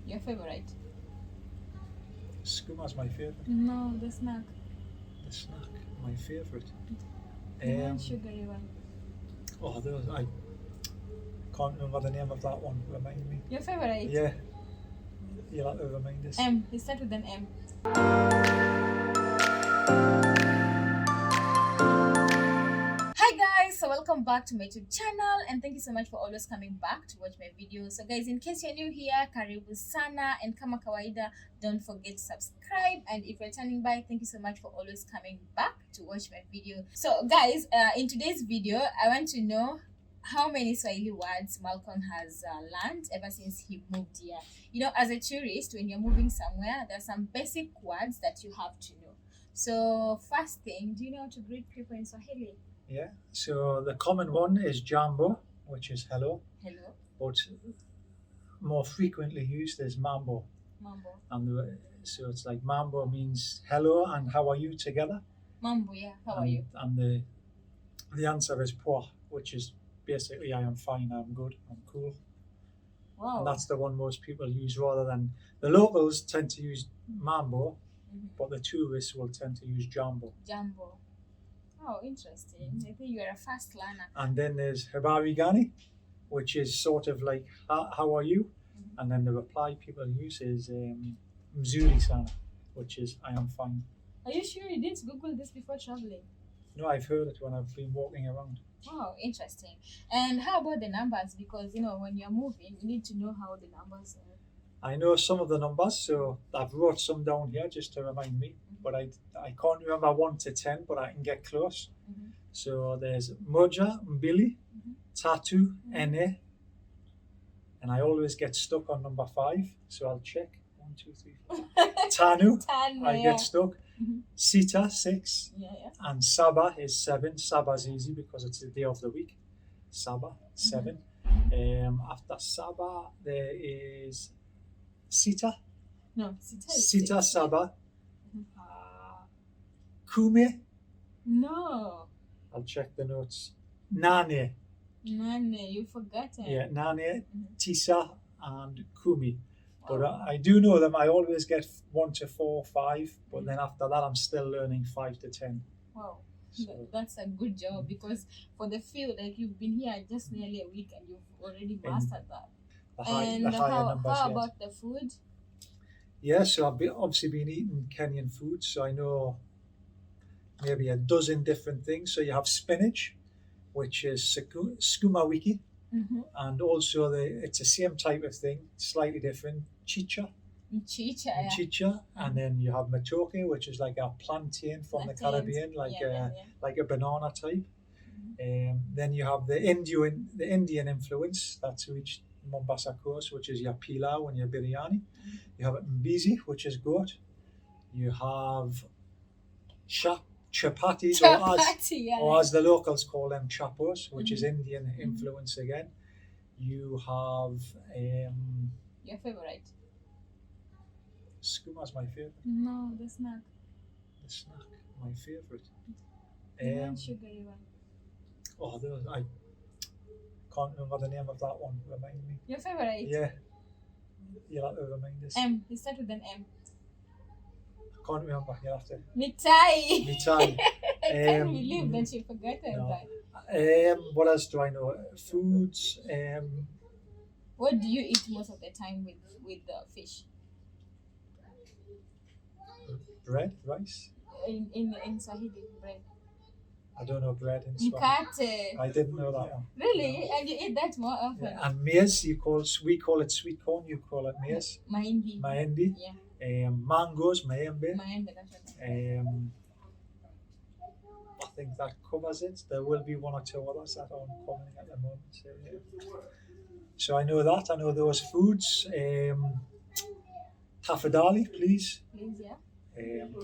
Your favorite? Skuma's my favourite. No, the snack. The snack, my favourite. The sugary one. Oh, those I can't remember the name of that one. Remind me. Your favorite? Yeah, you'll have to remind us. M. It starts with an M. Hi guys, so welcome back to my YouTube channel and thank you so much for always coming back to watch my videos. So guys, in case you're new here, karibu sana, and kama kawaida, don't forget to subscribe, and if you're turning by, thank you so much for always coming back to watch my video. So guys, in today's video, I want to know how many Swahili words Malcolm has learned ever since he moved here. You know, as a tourist, when you're moving somewhere, there are some basic words that you have to know. So first thing, do you know how to greet people in Swahili? Yeah. So the common one is jambo, which is hello, Hello, but more frequently used is mambo. mambo. So it's like mambo means hello and how are you together. Mambo, yeah. How are And- you? And the answer is poa, which is basically I am fine, I'm good, I'm cool. Wow. And that's the one most people use rather than the locals tend to use mambo, Mhm. but the tourists will tend to use jambo. Jambo. Oh, interesting. I think you are a fast learner. And then there's habari gani, which is sort of like how are you, Mhm. and then the reply people use is mzuri sana, which is I am fine. Are you sure you didn't Google this before traveling? No, I've heard it when I've been walking around. Wow, interesting. And how about the numbers? Because, you know, when you're moving, you need to know how the numbers are. I know some of the numbers, so I've wrote some down here just to remind me, but I can't remember 1 to 10, but I can get close. Mhm. So there's moja, mbili, Mhm. tatu, ene, and I always get stuck on number 5, so I'll check. 1, 2, 3, 4. Tanu, Tan, I yeah. get stuck. Mhm. Sita, 6, Yeah, yeah. and Saba is 7. Saba's easy because it's the day of the week. Saba, 7. After Saba, there is Sita, No, Sita is Sita, 6. Saba, Mhm. Kume, No. I'll check the notes. Nane, Nane, you forgotten. yeah, Nane, Mhm. Tisa, and Kumi. But Wow. I do know them. I always get 1 to 4, 5, but then after that, I'm still learning 5 to 10. Wow. So, That's a good job, because for the field, like, you've been here just nearly a week and you've already mastered that. the And higher how numbers, yes. about the food? Yeah, so I've obviously been eating Kenyan food, so I know maybe a dozen different things. So you have spinach, which is skuma wiki, Mm-hmm. and also it's the same type of thing, slightly different, chicha, Chicha, yeah. chicha, and then you have matoke, which is like a plantain from the Plantains. Caribbean, Yeah. like a banana type. Mhm. Then you have the Indian influence that's reached Mombasa coast, which is your pilau and your biryani. You have mbizi, which is goat. You have chapatis, Chapati, yeah. or as the locals call them, chapos, which is Mhm. Indian influence again. You have Your favorite? skuma's my favorite. No, the snack. The snack, my favorite. The sugary one. Oh, those I can't remember the name of that one. Remind me. Your favorite? Yeah, you'll have to remind us. M. It starts with an M. I can't remember. You have to. Mitai. Mitai. I can't believe that you forgot no. that. What else do I know? Foods. What do you eat most of the time with the fish? Bread, rice. In Swahili, bread. I don't know bread in Swahili. Mkate. I didn't know that one. Really? And you eat that more often? Yeah. And maize, we call it sweet corn. You call it maize. Mahindi. Mahindi. Yeah. Mangoes, maembe. Mahindi, that's right. I think that covers it. There will be 1 or 2 others that aren't coming at the moment. So, yeah. So I know that. I know those foods. Tafadali, please. Please, yeah.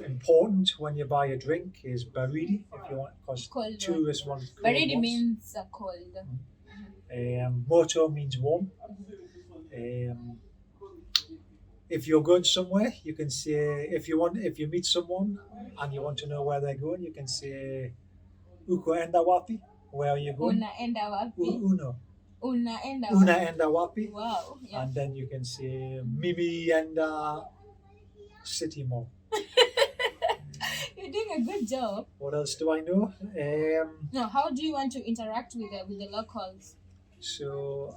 Important when you buy a drink is baridi, if you want, because Cold tourists want cold Baridi ones. means cold. Moto means warm. If you're going somewhere, you can say if you meet someone and you want to know where they're going, you can say uko enda wapi, where are you going? Unaenda wapi? Uno. Unaenda Unaenda wapi? Wow. Yeah. And then you can say Mimi enda City Mall. You're doing a good job. What else do I know? Now, how do you want to interact with the locals? So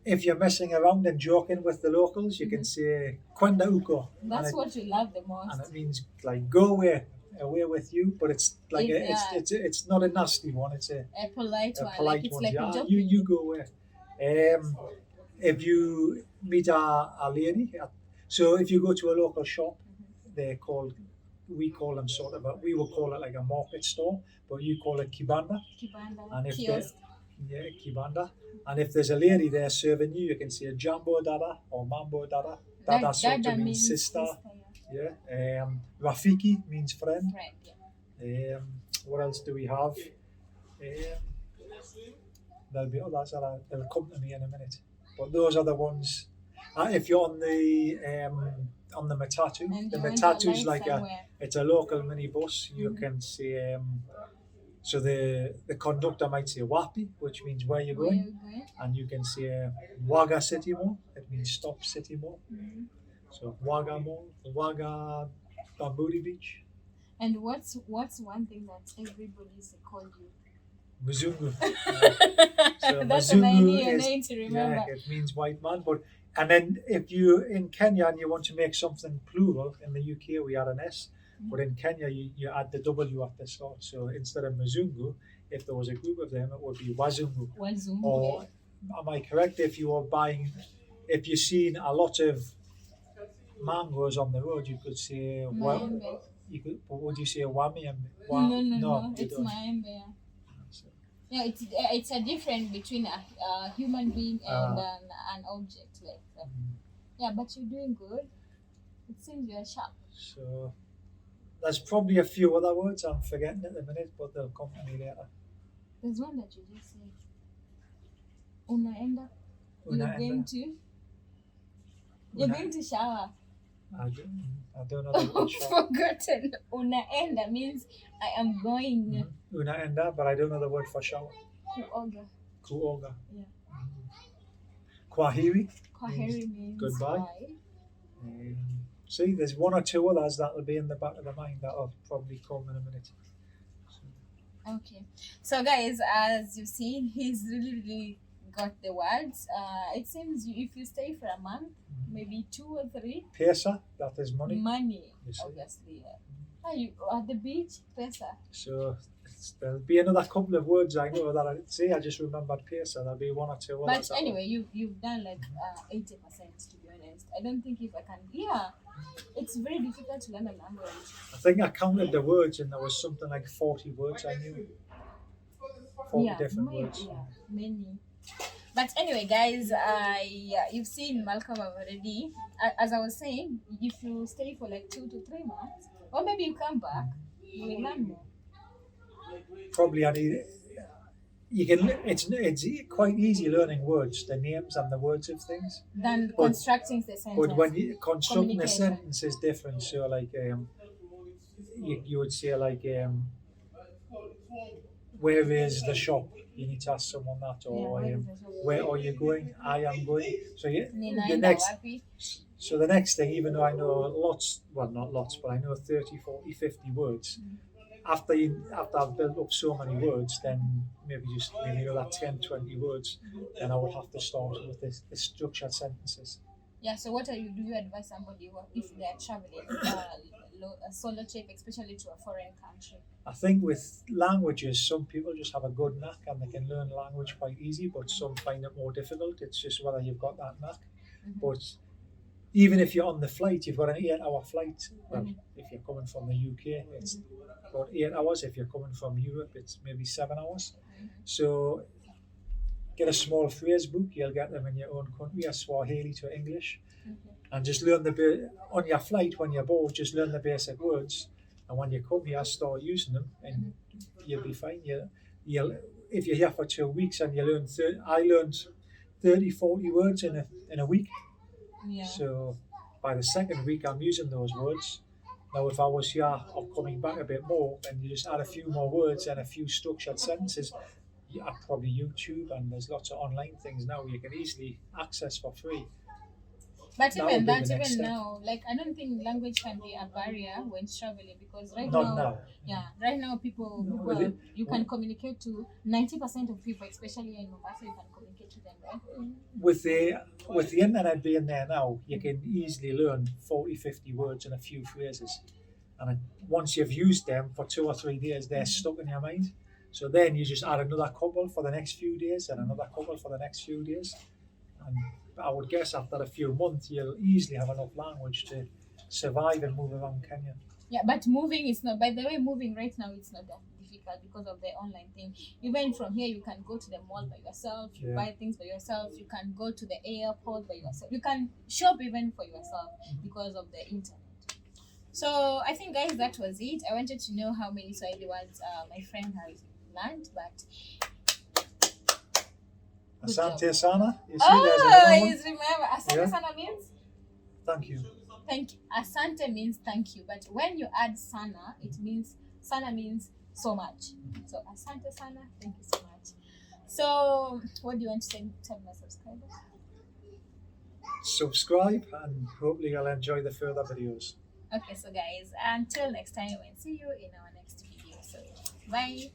if you're messing around and joking with the locals, you can say Kwenda uko. That's what you love the And most. it means like go away with you, but it's like it's not a nasty one. It's A polite one. polite Like it's one. like Yeah, a joke. you go away. If you meet a lady, so if you go to a local shop, we call them sort of we will call it like a market store, but you call it kibanda. Kibanda. And if Kiosk. yeah, kibanda. And if there's a lady there serving you, you can say Jambo Dada or Mambo Dada. Dada sort of means sister. Yeah. Rafiki means friend. Yeah. What else do we have? There'll be others that'll come to me in a minute. But those are the ones. If you're on the matatu, And the you went matatu's alight like somewhere. it's a local minibus. You can say so the conductor might say wapi, which means where you're Where going, you going? and you can say waga city mall. It means stop city mall. So waga mall, waga Bamburi Beach, And what's one thing that everybody's called you? Mzungu. So That's a Mzungu name to remember. yeah, it means white man. But and then if you in Kenya and you want to make something plural, in the UK we add an S, but in Kenya you add the W at the start. So instead of Mzungu, if there was a group of them, it would be Wazungu. Wazungu. Or am I correct? If you've seen a lot of mangoes on the road, you could say Maembe. What would you say? Wamiembe? No, you it's don't. maembe. So, Yeah, it's a difference between a human being and an object. Like yeah, but you're doing good. It seems you're sharp. So there's probably a few other words I'm forgetting at the minute, but they'll come to me later. There's one that you just said. Unaenda. You're going Unaenda. to. You're going to shower. I don't know the word shop. Forgotten. Unaenda means I am going. Unaenda, but I don't know the word for shower. Kuoga. Kuoga. Yeah. Kwahiri. Kwaheri means Goodbye. bye. See, there's one or two others that'll be in the back of the mind that'll probably come in a minute. Okay. So guys, as you've seen, he's really got the words. It seems if you stay for a month, maybe 2 or 3. Pesa, that is money. Money, You see. obviously. Are you at the beach? Pesa. So there'll be another couple of words I know that I say. I just remembered pesa. There'll be one or two others. But anyway, you've done like 80%, to be honest. I don't think if I can. Yeah, it's very difficult to learn a language. I think I counted the words and there was something like 40 words I knew. 40 different words. Yeah, many. But anyway, guys, you've seen Malcolm already. As I was saying, if you stay for like 2 to 3 months, or maybe you come back, you will learn more. Probably I need. You can. It's quite easy learning words, the names and the words of things. Than constructing the sentence. But when you constructing a Communication. sentence is different. So like you would say like where is the shop? You need to ask someone that, or Yeah, where is the shop? where are you going? I am going. So the Ninaenda next. wapi? So the next thing, even though I know lots, well not lots, but I know 30, 40, 50 words, after I've built up so many words, then maybe that 10, 20 words, then I would have to start with the structured sentences. Yeah, so what do you advise somebody if they're traveling a solo trip, especially to a foreign country? I think with languages, some people just have a good knack and they can learn language quite easy, but some find it more difficult. It's just whether you've got that knack. But even if you're on the flight, you've got an 8-hour flight. Well, if you're coming from the UK, it's about 8 hours. If you're coming from Europe, it's maybe 7 hours. So get a small phrase book. You'll get them in your own country, a Swahili to English, and just learn on your flight when you're bored. Just learn the basic words, and when you come here, start using them, and you'll be fine. You'll if you're here for 2 weeks and you learn, I learned 30, 40 words in a week. Yeah. So by the second week, I'm using those words. Now, if I was here or coming back a bit more, then you just add a few more words and a few structured sentences. probably YouTube, and there's lots of online things now you can easily access for free. But That would even be that, the next even step. now, like I don't think language can be a barrier when traveling because right Not now, now. yeah, right now people, With it, you can communicate to 90% of people, especially in Mombasa, you can communicate to them, right? with the internet being there now, you can easily learn 40, 50 words and a few phrases. And once you've used them for 2 or 3 days, they're stuck in your mind. So then you just add another couple for the next few days and another couple for the next few days. And I would guess after a few months, you'll easily have enough language to survive and move around Kenya. Yeah, but moving is not. By the way, moving right now it's not that difficult because of the online thing. Even from here, you can go to the mall by yourself. You Yeah. buy things by yourself. You can go to the airport by yourself. You can shop even for yourself because of the internet. So I think, guys, that was it. I wanted to know how many Swahili words my friend has learned, but good job. Asante sana. You see, there's another one. Yes, remember, asante Yeah. sana means Thank you. thank you. Asante means thank you, but when you add sana, it means sana means so much. So asante sana, thank you so much. So what do you want to tell my subscribers? Subscribe, and hopefully you'll enjoy the further videos. Okay, so guys, until next time, and see you in our next video. So bye.